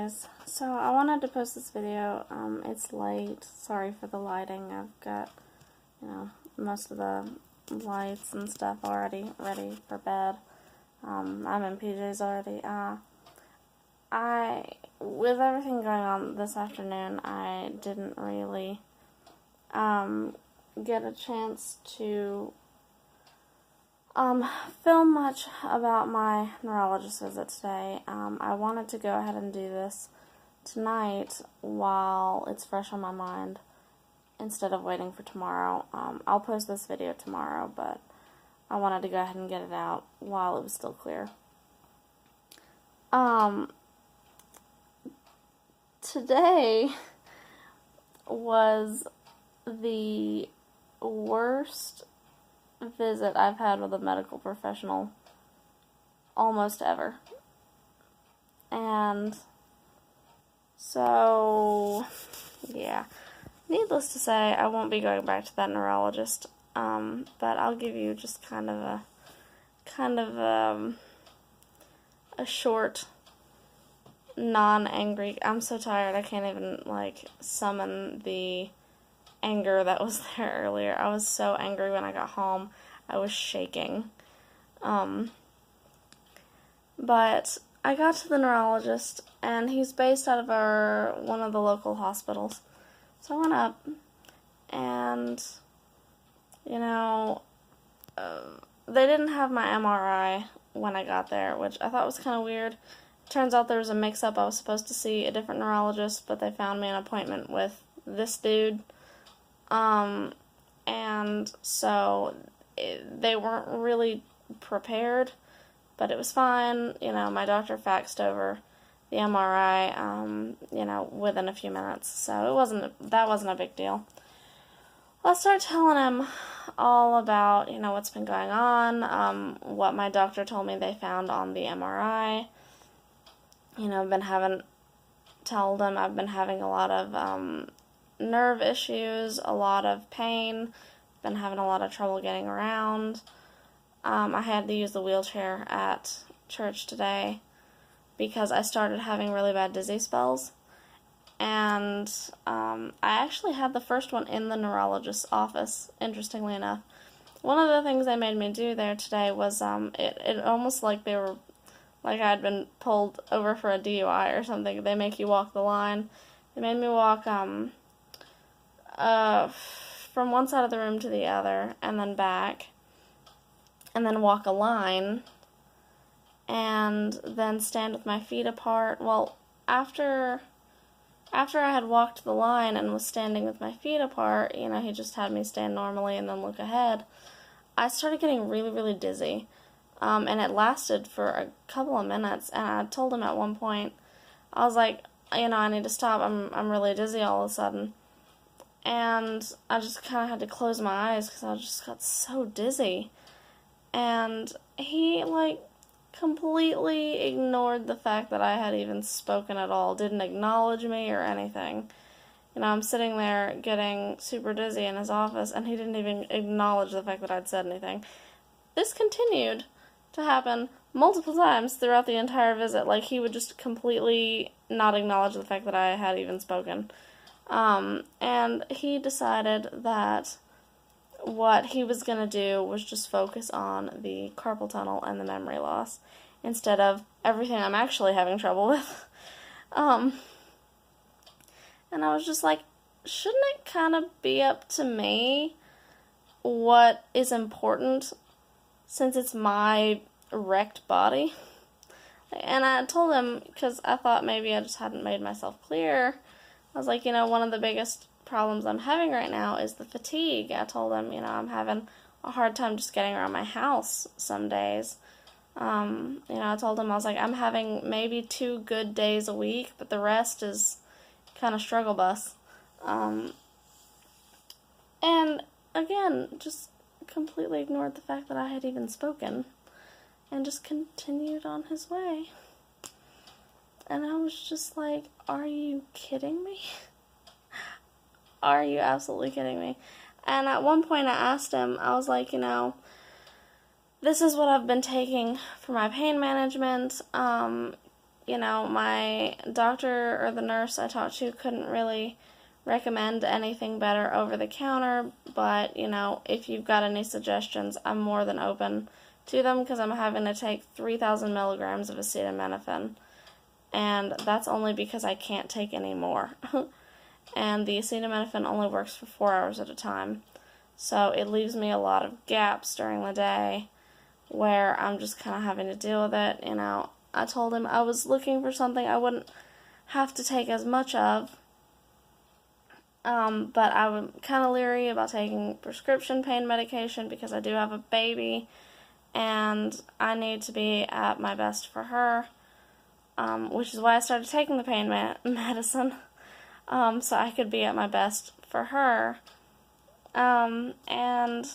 guys. So I wanted to post this video. It's late. Sorry for the lighting. I've got, most of the lights and stuff already ready for bed. I'm in PJs already. With everything going on this afternoon, I didn't really get a chance to film much about my neurologist visit today. I wanted to go ahead and do this tonight while it's fresh on my mind instead of waiting for tomorrow. I'll post this video tomorrow, but I wanted to go ahead and get it out while it was still clear. Today was the worst visit I've had with a medical professional almost ever. And so, yeah, needless to say, I won't be going back to that neurologist, but I'll give you just kind of a short, non-angry, I'm so tired I can't even, summon the anger that was there earlier. I was so angry when I got home. I was shaking. But I got to the neurologist, and he's based out of one of the local hospitals. So I went up, and, they didn't have my MRI when I got there, which I thought was kind of weird. Turns out there was a mix-up. I was supposed to see a different neurologist, but they found me an appointment with this dude. And so they weren't really prepared, but it was fine. My doctor faxed over the MRI, within a few minutes, so that wasn't a big deal. Well, I started telling him all about, what's been going on, what my doctor told me they found on the MRI. Told him I've been having a lot of, nerve issues, a lot of pain, been having a lot of trouble getting around. I had to use the wheelchair at church today because I started having really bad dizzy spells, and I actually had the first one in the neurologist's office, interestingly enough. One of the things they made me do there today was, it almost like they were, like I'd been pulled over for a DUI or something. They make you walk the line. They made me walk, from one side of the room to the other, and then back, and then walk a line, and then stand with my feet apart. Well, after I had walked the line and was standing with my feet apart, he just had me stand normally and then look ahead, I started getting really, really dizzy, and it lasted for a couple of minutes, and I told him at one point, I was like, I need to stop, I'm really dizzy all of a sudden. And I just kind of had to close my eyes because I just got so dizzy. And he, completely ignored the fact that I had even spoken at all. Didn't acknowledge me or anything. I'm sitting there getting super dizzy in his office, and he didn't even acknowledge the fact that I'd said anything. This continued to happen multiple times throughout the entire visit. He would just completely not acknowledge the fact that I had even spoken. And he decided that what he was going to do was just focus on the carpal tunnel and the memory loss instead of everything I'm actually having trouble with. And I was just like, shouldn't it kind of be up to me what is important since it's my wrecked body? And I told him, because I thought maybe I just hadn't made myself clear, I was like, one of the biggest problems I'm having right now is the fatigue. I told him, I'm having a hard time just getting around my house some days. I told him, I was like, I'm having maybe 2 good days a week, but the rest is kind of struggle bus. And again, just completely ignored the fact that I had even spoken and just continued on his way. And I was just like, are you kidding me? Are you absolutely kidding me? And at one point I asked him, I was like, this is what I've been taking for my pain management. my doctor or the nurse I talked to couldn't really recommend anything better over the counter, but, if you've got any suggestions, I'm more than open to them, because I'm having to take 3,000 milligrams of acetaminophen, and that's only because I can't take any more. And the acetaminophen only works for 4 hours at a time, so it leaves me a lot of gaps during the day where I'm just kind of having to deal with it. I told him I was looking for something I wouldn't have to take as much of, but I'm kind of leery about taking prescription pain medication because I do have a baby, and I need to be at my best for her, which is why I started taking the pain medicine, so I could be at my best for her, and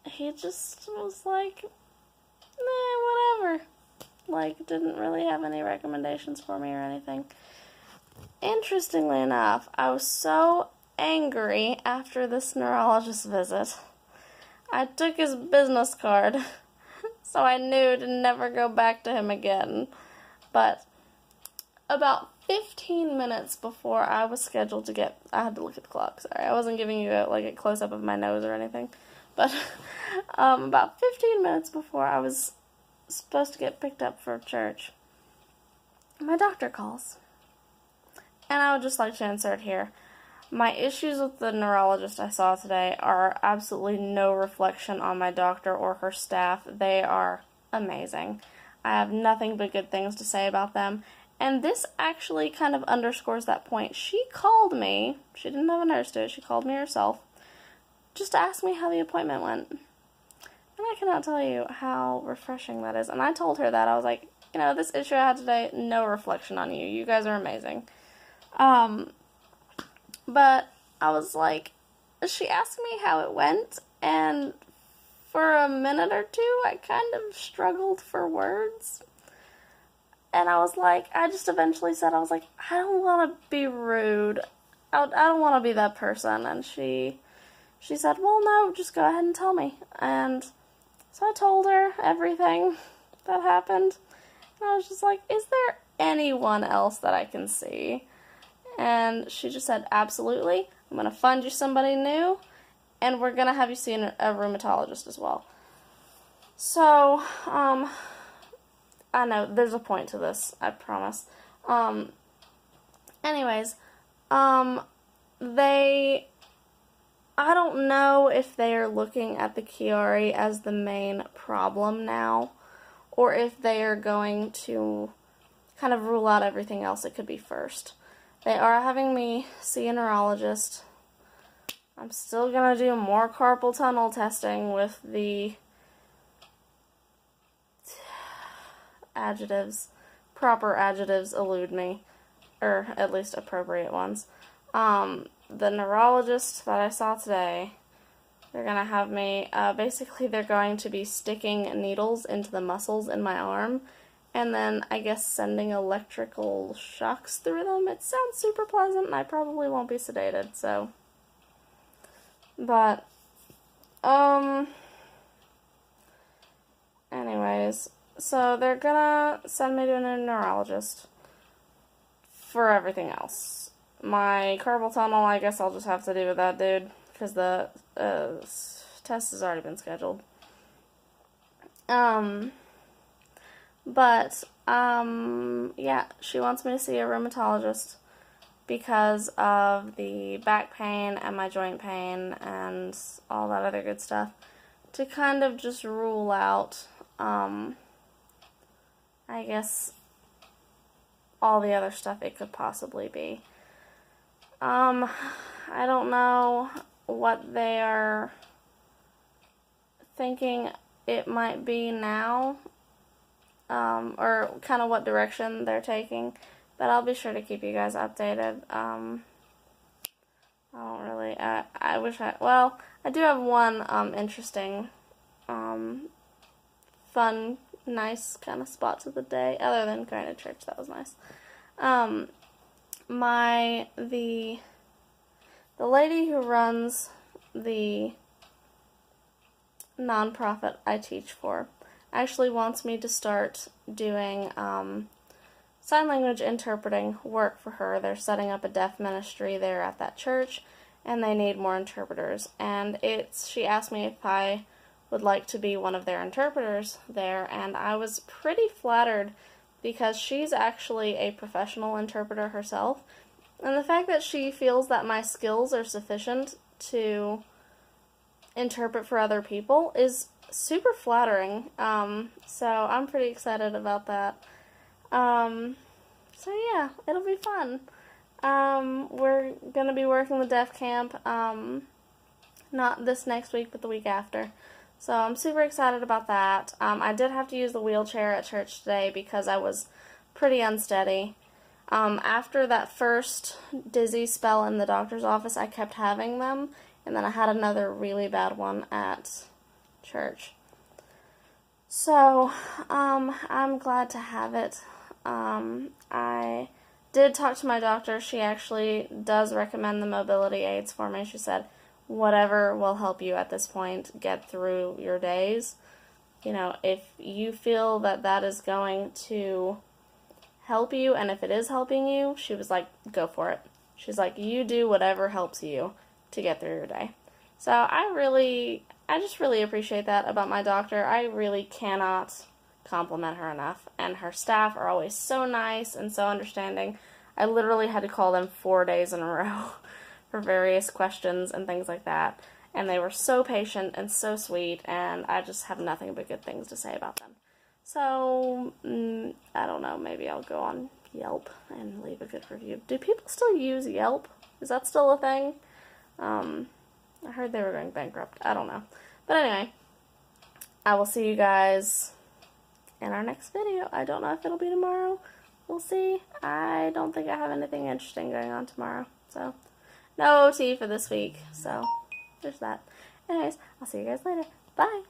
he just was like, whatever, didn't really have any recommendations for me or anything. Interestingly enough, I was so angry after this neurologist visit, I took his business card, so I knew to never go back to him again. But about 15 minutes before I was scheduled to get, I had to look at the clock, sorry, I wasn't giving you a close-up of my nose or anything, but about 15 minutes before I was supposed to get picked up for church, my doctor calls. And I would just like to insert here, my issues with the neurologist I saw today are absolutely no reflection on my doctor or her staff. They are amazing. I have nothing but good things to say about them. And this actually kind of underscores that point. She called me, she didn't have a nurse do it, she called me herself, just to ask me how the appointment went. And I cannot tell you how refreshing that is. And I told her that. I was like, this issue I had today, no reflection on you. You guys are amazing. But I was like, she asked me how it went, and for a minute or two, I kind of struggled for words. And I was like, I just eventually said, I was like, I don't want to be rude. I don't want to be that person. And she said, well, no, just go ahead and tell me. And so I told her everything that happened. And I was just like, is there anyone else that I can see? And she just said, absolutely. I'm going to find you somebody new, and we're going to have you see a rheumatologist as well. So, I know, there's a point to this, I promise. Anyways, I don't know if they are looking at the Chiari as the main problem now, or if they are going to kind of rule out everything else that could be first. They are having me see a neurologist. I'm still going to do more carpal tunnel testing with the adjectives. Proper adjectives elude me, or at least appropriate ones. The neurologist that I saw today, they're going to have me, basically they're going to be sticking needles into the muscles in my arm, and then, I guess, sending electrical shocks through them. It sounds super pleasant, and I probably won't be sedated, so. But, anyways, so they're gonna send me to a neurologist for everything else. My carpal tunnel, I guess I'll just have to do with that dude, because the test has already been scheduled. But, yeah, she wants me to see a rheumatologist because of the back pain and my joint pain and all that other good stuff, to kind of just rule out, I guess, all the other stuff it could possibly be. I don't know what they are thinking it might be now, or kind of what direction they're taking, but I'll be sure to keep you guys updated. I don't really, I wish well, I do have one, interesting, fun, nice kind of spots of the day, other than going to church. That was nice. The lady who runs the nonprofit I teach for actually wants me to start doing sign language interpreting work for her. They're setting up a deaf ministry there at that church, and they need more interpreters. And she asked me if I would like to be one of their interpreters there, and I was pretty flattered because she's actually a professional interpreter herself. And the fact that she feels that my skills are sufficient to interpret for other people is super flattering. So I'm pretty excited about that. So yeah, it'll be fun. We're going to be working the deaf camp, not this next week, but the week after. So I'm super excited about that. I did have to use the wheelchair at church today because I was pretty unsteady. After that first dizzy spell in the doctor's office, I kept having them, and then I had another really bad one at church. So, I'm glad to have it. I did talk to my doctor. She actually does recommend the mobility aids for me. She said, whatever will help you at this point get through your days. You know, if you feel that that is going to help you, and if it is helping you, she was like, go for it. She's like, you do whatever helps you to get through your day. So I just really appreciate that about my doctor. I really cannot compliment her enough, and her staff are always so nice and so understanding. I literally had to call them 4 days in a row for various questions and things like that, and they were so patient and so sweet, and I just have nothing but good things to say about them. So, I don't know, maybe I'll go on Yelp and leave a good review. Do people still use Yelp? Is that still a thing? I heard they were going bankrupt. I don't know. But anyway, I will see you guys in our next video. I don't know if it'll be tomorrow. We'll see. I don't think I have anything interesting going on tomorrow. So, no OT for this week. So, there's that. Anyways, I'll see you guys later. Bye!